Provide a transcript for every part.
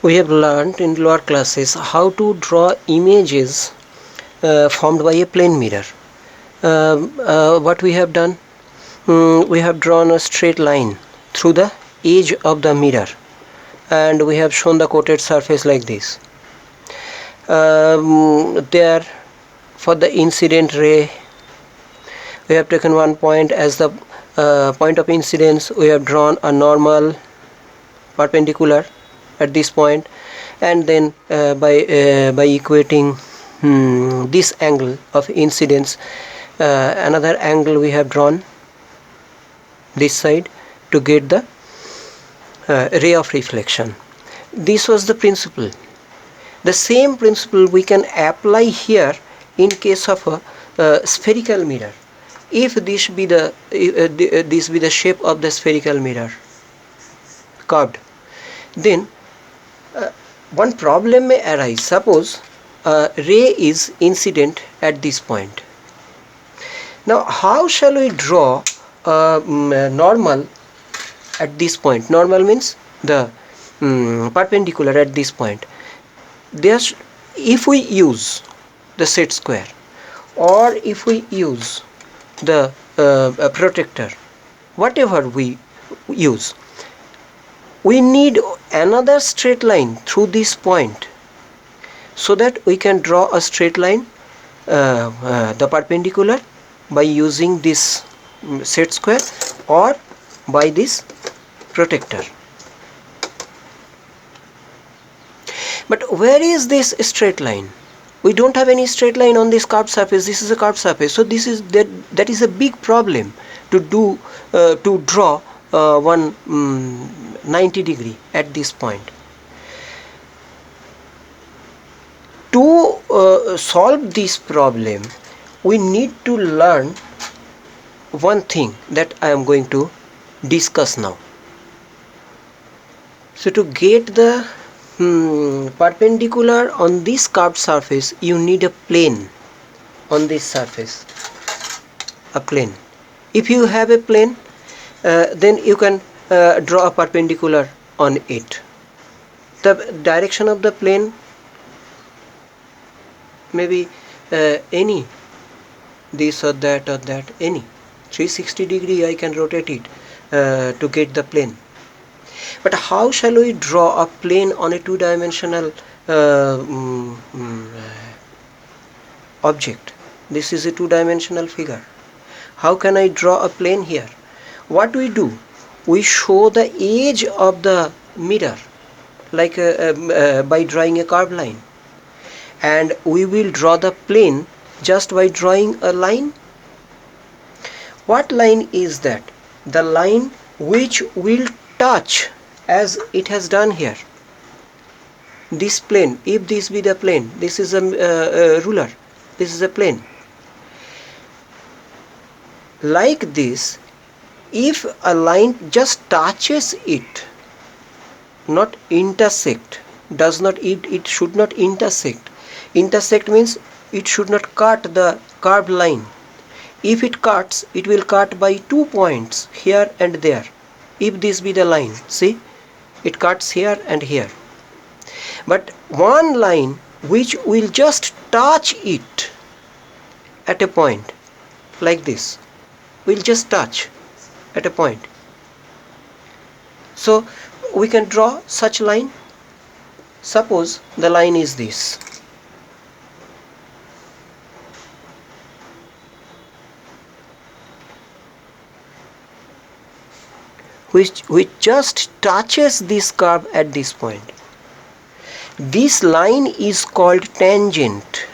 We have learned in lower classes how to draw images formed by a plane mirror. What we have done? We have drawn a straight line through the edge of the mirror, and we have shown the coated surface like this. There, for the incident ray, we have taken one point as the point of incidence. We have drawn a normal perpendicular at this point, and then by equating this angle of incidence, another angle we have drawn this side to get the ray of reflection. This was the principle. The same principle we can apply here in case of a spherical mirror. If this be the shape of the spherical mirror, curved, then one problem may arise. Suppose a ray is incident at this point. Now how shall we draw normal at this point? Normal means the perpendicular at this point. If we use the set square, or if we use the protector, whatever we use, we need another straight line through this point, so that we can draw a straight line, the perpendicular, by using this set square or by this protector. But where is this straight line? We don't have any straight line on this curved surface. This is a curved surface, so this is that is a big problem to draw one 90 degree at this point. To solve this problem, we need to learn one thing that I am going to discuss now. So to get the perpendicular on this curved surface, you need a plane on this surface, a plane. If you have a plane, then you can draw a perpendicular on it. The direction of the plane may be any, this or that, any 360 degree I can rotate it to get the plane. But how shall we draw a plane on a two-dimensional object? This is a two-dimensional figure. How can I draw a plane here? What we do? We show the edge of the mirror like by drawing a curved line, and we will draw the plane just by drawing a line. What line is that? The line which will touch, as it has done here, this plane. If this be the plane, this is a ruler, this is a plane. Like this, if a line just touches it, not intersect, it should not intersect. Intersect means it should not cut the curved line. If it cuts, it will cut by 2 points here and there. If this be the line, see, it cuts here and here. But one line which will just touch it at a point like this, will just touch at a point. So we can draw such line. Suppose the line is this. Which just touches this curve at this point. This line is called tangent.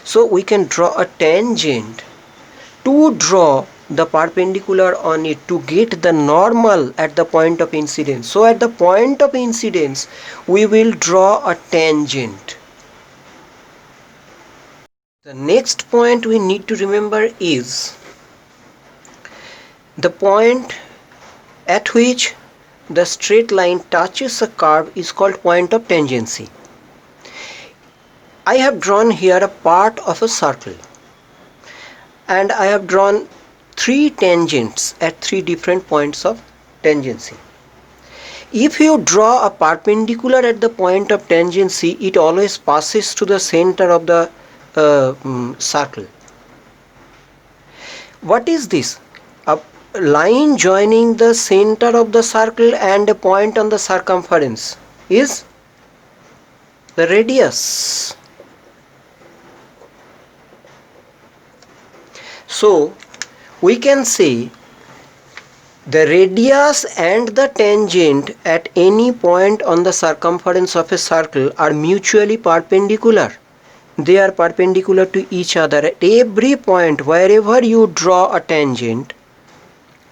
So we can draw a tangent to draw the perpendicular on it, to get the normal at the point of incidence. So at the point of incidence, we will draw a tangent. The next point we need to remember is the point at which the straight line touches a curve is called point of tangency. I have drawn here a part of a circle, and I have drawn 3 tangents at 3 different points of tangency. If you draw a perpendicular at the point of tangent C, it always passes to the center of the circle. What is this? A line joining the center of the circle and a point on the circumference is the radius. So we can say the radius and the tangent at any point on the circumference of a circle are mutually perpendicular. They are perpendicular to each other. At every point, wherever you draw a tangent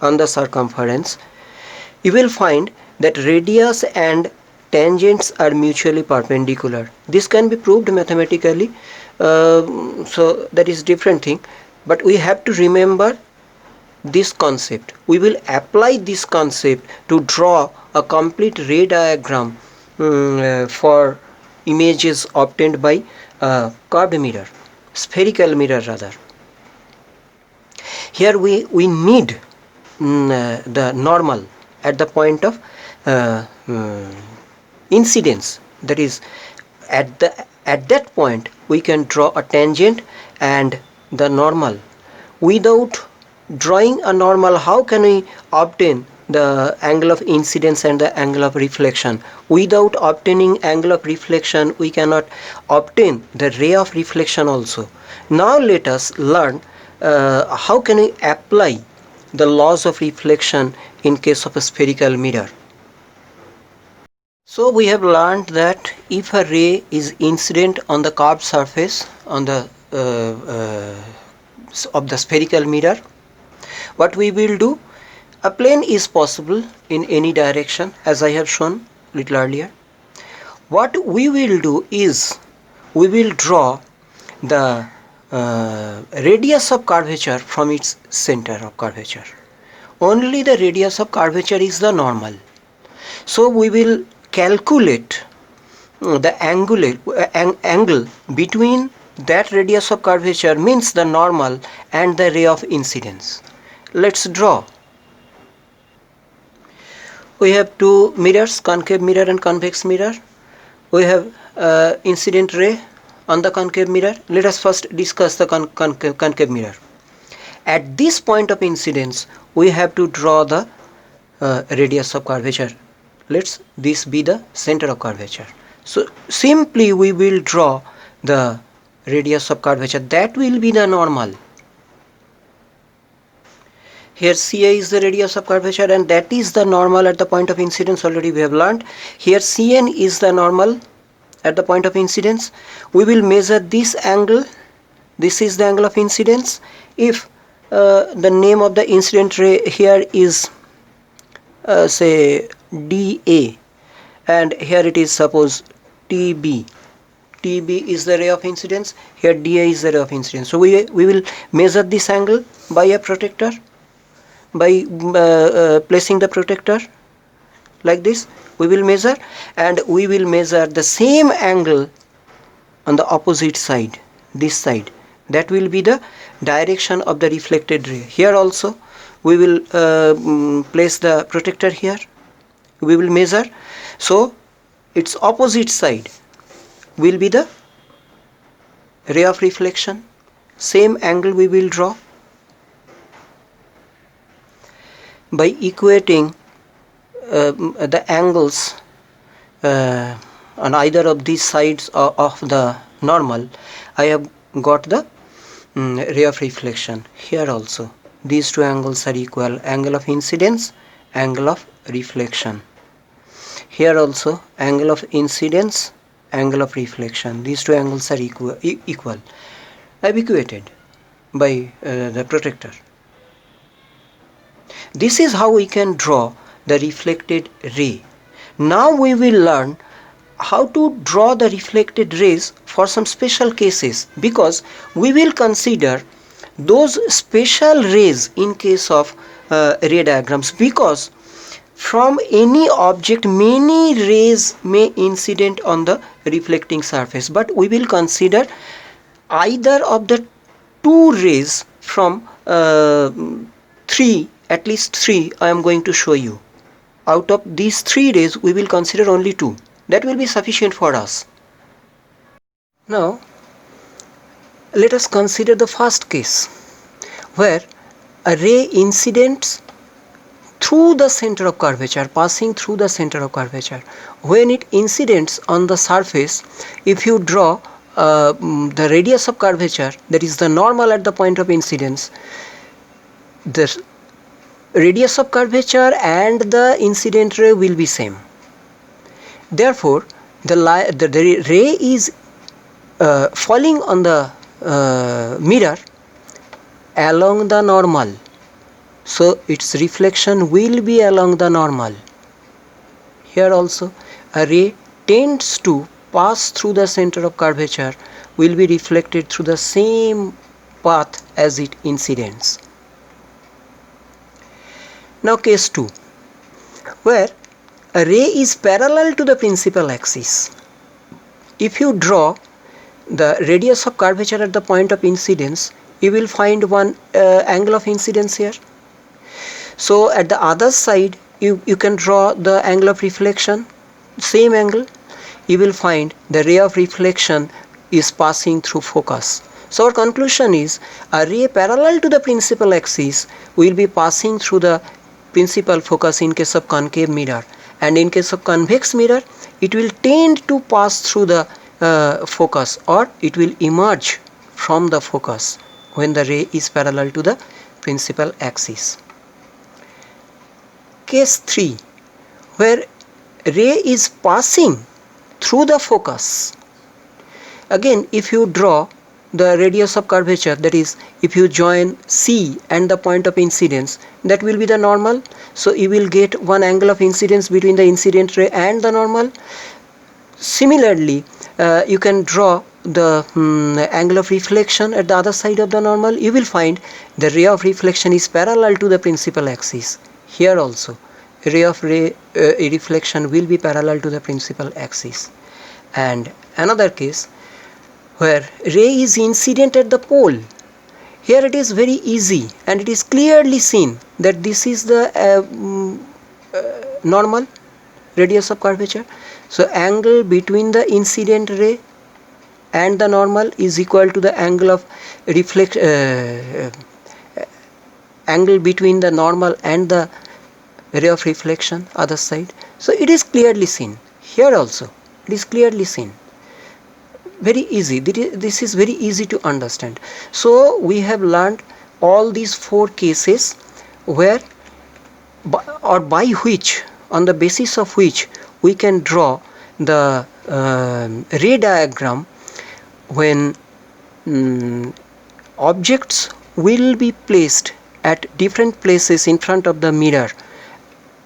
on the circumference, you will find that radius and tangents are mutually perpendicular. This can be proved mathematically, so that is different thing. But we have to remember this concept. We will apply this concept to draw a complete ray diagram for images obtained by curved mirror, spherical mirror rather. Here we need the normal at the point of incidence. That is, at that point we can draw a tangent and the normal. Without drawing a normal, how can we obtain the angle of incidence and the angle of reflection? Without obtaining angle of reflection, we cannot obtain the ray of reflection also. Now let us learn how can we apply the laws of reflection in case of a spherical mirror. So we have learned that if a ray is incident on the curved surface on the of the spherical mirror, what we will do, a plane is possible in any direction as I have shown little earlier. What we will do is we will draw the radius of curvature from its center of curvature. Only the radius of curvature is the normal. So we will calculate the angle between that radius of curvature, means the normal, and the ray of incidence. Let's draw. We have two mirrors, concave mirror and convex mirror. We have incident ray on the concave mirror. Let us first discuss the concave mirror. At this point of incidence, we have to draw the radius of curvature. Let's this be the center of curvature. So simply we will draw the radius of curvature. That will be the normal. Here CA is the radius of curvature and that is the normal at the point of incidence. Already we have learned. Here CN is the normal at the point of incidence. We will measure this angle. This is the angle of incidence. If the name of the incident ray here is say DA and here it is suppose TB. TB is the ray of incidence. Here DA is the ray of incidence. So we will measure this angle by a protector. By placing the protector like this, we will measure, and we will measure the same angle on the opposite side, this side. That will be the direction of the reflected ray. Here also we will place the protector here. We will measure. So its opposite side will be the ray of reflection. Same angle we will draw. By equating the angles on either of these sides of the normal, I have got the ray of reflection. Here also these two angles are equal, angle of incidence, angle of reflection. Here also angle of incidence, angle of reflection. These two angles are equal. I have equated by the protector. This is how we can draw the reflected ray. Now we will learn how to draw the reflected rays for some special cases, because we will consider those special rays in case of ray diagrams, because from any object many rays may incident on the reflecting surface, but we will consider either of the two rays from three, at least three I am going to show you. out of these 3 rays we will consider only 2. That will be sufficient for us. Now let us consider the first case, where a ray incidents through the center of curvature, passing through the center of curvature. When it incidents on the surface, if you draw the radius of curvature, that is the normal at the point of incidence, the radius of curvature and the incident ray will be same. Therefore, the ray is falling on the mirror along the normal, so its reflection will be along the normal. Here also a ray tends to pass through the center of curvature, will be reflected through the same path as it incidents. Now case 2, where a ray is parallel to the principal axis. If you draw the radius of curvature at the point of incidence, you will find one angle of incidence here. So at the other side you can draw the angle of reflection, same angle. You will find the ray of reflection is passing through focus. So our conclusion is a ray parallel to the principal axis will be passing through the principal focus in case of concave mirror, and in case of convex mirror it will tend to pass through the focus, or it will emerge from the focus when the ray is parallel to the principal axis. Case 3, where ray is passing through the focus. Again, if you draw the radius of curvature, that is, if you join C and the point of incidence, that will be the normal. So you will get one angle of incidence between the incident ray and the normal. Similarly, you can draw the angle of reflection at the other side of the normal. You will find the ray of reflection is parallel to the principal axis. Here also ray of reflection will be parallel to the principal axis. And another case where ray is incident at the pole. Here it is very easy and it is clearly seen that this is the normal radius of curvature. So angle between the incident ray and the normal is equal to the angle of angle between the normal and the ray of reflection other side. So it is clearly seen. Here also it is clearly seen. Very easy. This is very easy to understand. So we have learned all these 4 cases where by which, on the basis of which we can draw the ray diagram when objects will be placed at different places in front of the mirror,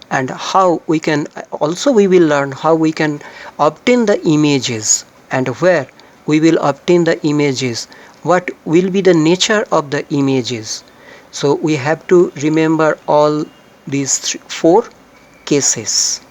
and how we can also, we will learn how we can obtain the images, and where we will obtain the images, what will be the nature of the images. So we have to remember all these 4 cases.